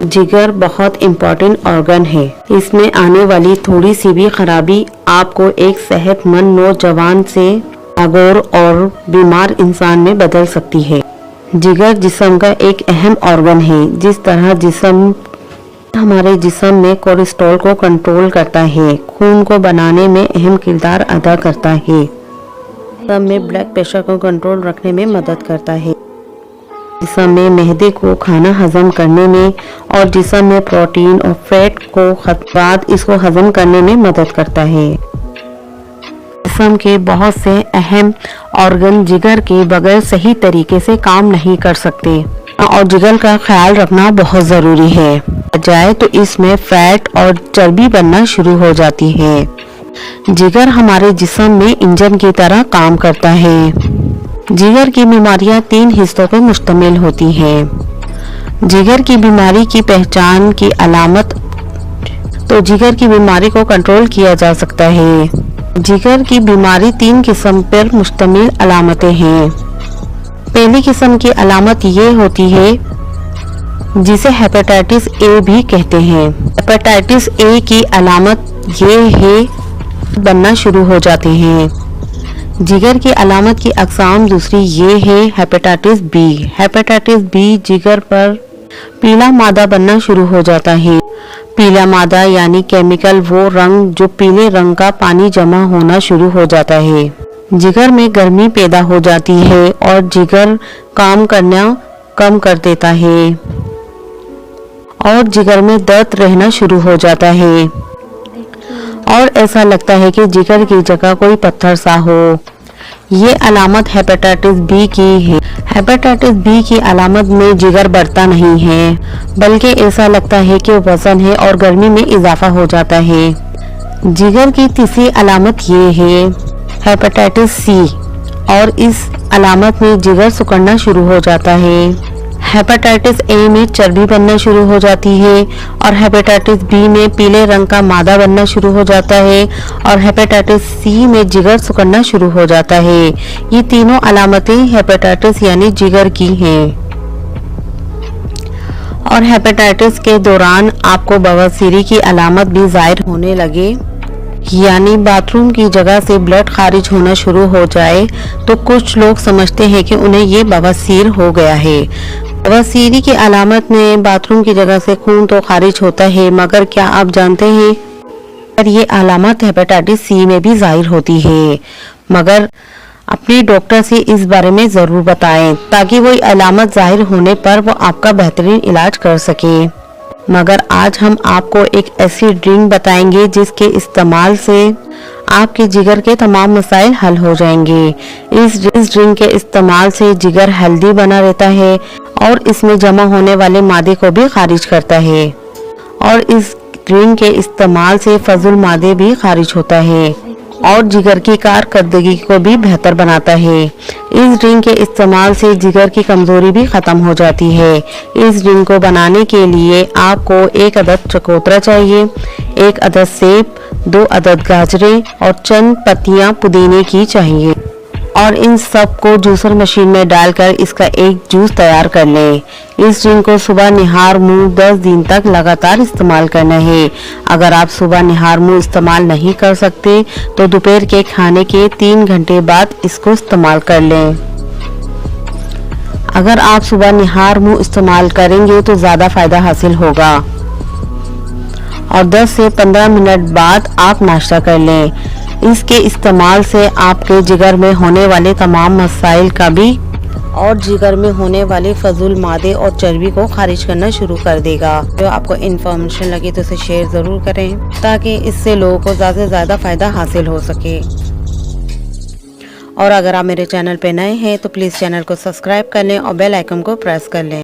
जिगर बहुत important organ है। इसमें आने वाली थोड़ी सी भी खराबी आपको एक सेहतमंद नौजवान से नागौर और बीमार इंसान में बदल सकती है। जिगर जिस्म का एक अहम ऑर्गन है। जिस तरह जिस्म हमारे जिस्म में कोलेस्ट्रॉल को कंट्रोल करता है, खून को बनाने में अहम किरदार अदा करता है, जिस्म में ब्लड प्रेशर को कंट्रोल रखने में मदद करता है, जिस्म में मैदे को खाना हजम करने में और जिस्म में प्रोटीन और फैट को बाद इसको हजम करने में मदद करता है। जिस्म के बहुत से अहम ऑर्गन जिगर के बगैर सही तरीके से काम नहीं कर सकते और जिगर का ख्याल रखना बहुत ज़रूरी है। जाए तो इसमें फैट और चर्बी बनना शुरू हो जाती है। जिगर हमारे जिस्म में इंजन की तरह काम करता है। जिगर की बीमारियां 3 हिस्सों पर मुश्तमिल होती हैं। जिगर की बीमारी की पहचान की अलामत तो जिगर की बीमारी को कंट्रोल किया जा सकता है। जिगर की बीमारी 3 किस्म पर मुश्तमिल अलामतें हैं। पहली किस्म की अलामत ये होती है जिसे हेपेटाइटिस ए भी कहते हैं। हेपेटाइटिस ए की अलामत ये है बनना शुरू हो जाते हैं। जिगर की अलामत की अक़साम दूसरी ये है हेपेटाइटिस बी। हेपेटाइटिस बी जिगर पर पीला मादा बनना शुरू हो जाता है। पीला मादा यानी केमिकल वो रंग जो पीले रंग का पानी जमा होना शुरू हो जाता है। जिगर में गर्मी पैदा हो जाती है और जिगर काम करना कम कर देता है और जिगर में दर्द रहना शुरू हो जाता है और ऐसा लगता है कि जिगर की जगह कोई पत्थर सा हो। ये अलामत हेपेटाइटिस बी की है। हेपेटाइटिस बी की अलामत में जिगर बढ़ता नहीं है, बल्कि ऐसा लगता है कि वजन है और गर्मी में इजाफा हो जाता है। जिगर की तीसरी अलामत ये है हेपेटाइटिस सी और इस अलामत में जिगर सिकुड़ना शुरू हो जाता है। हेपेटाइटिस ए में चर्बी बनना शुरू हो जाती है और हेपेटाइटिस बी में पीले रंग का मादा बनना शुरू हो जाता है और हेपेटाइटिस सी में जिगर सिकुड़ना शुरू हो जाता है। ये तीनों अलामतें हेपेटाइटिस यानी जिगर की हैं। और हेपेटाइटिस के दौरान आपको बवासीर की अलामत भी ज़ाहिर होने लगे, यानी बाथरूम की जगह से ब्लड खारिज होना शुरू हो जाए तो कुछ लोग समझते हैं कि उन्हें ये बवासीर हो गया है। बवासीरी की अलामत में बाथरूम की जगह से खून तो खारिज होता है, मगर क्या आप जानते हैं पर ये अलामत हेपेटाइटिस सी में भी ज़ाहिर होती है। मगर अपने डॉक्टर से इस बारे में ज़रूर बताएं ताकि वो अलामत ज़ाहिर होने पर वो आपका बेहतरीन इलाज कर सके। मगर आज हम आपको एक ऐसी ड्रिंक बताएंगे जिसके इस्तेमाल से आपके जिगर के तमाम मसाइल हल हो जाएंगे। इस ड्रिंक के इस्तेमाल से जिगर हेल्दी बना रहता है और इसमें जमा होने वाले मादे को भी खारिज करता है और इस ड्रिंक के इस्तेमाल से फजूल मादे भी खारिज होता है और जिगर की कारकर्दगी को भी बेहतर बनाता है। इस ड्रिंक के इस्तेमाल से जिगर की कमजोरी भी खत्म हो जाती है। इस ड्रिंक को बनाने के लिए आपको 1 अदद चकोतरा चाहिए, 1 अदद सेब, 2 अदद गाजरें और चंद पत्तियां पुदीने की चाहिए और इन सब को जूसर मशीन में डालकर इसका एक जूस तैयार कर लें। इस ड्रिंक को सुबह निहार मुंह 10 दिन तक लगातार इस्तेमाल करना है। अगर आप सुबह निहार मुंह इस्तेमाल नहीं कर सकते तो दोपहर के खाने के 3 घंटे बाद इसको इस्तेमाल कर लें। अगर आप सुबह निहार मुंह इस्तेमाल करेंगे तो ज़्यादा फायदा हासिल होगा और 10 से 15 मिनट बाद आप नाश्ता कर लें। इसके इस्तेमाल से आपके जिगर में होने वाले तमाम मसाइल का भी और जिगर में होने वाले फजूल मादे और चर्बी को खारिज करना शुरू कर देगा। जो आपको इन्फॉर्मेशन लगे तो इसे शेयर ज़रूर करें ताकि इससे लोगों को ज़्यादा से ज़्यादा फ़ायदा हासिल हो सके। और अगर आप मेरे चैनल पे नए हैं तो प्लीज़ चैनल को सब्सक्राइब कर लें और बेल आइकन को प्रेस कर लें।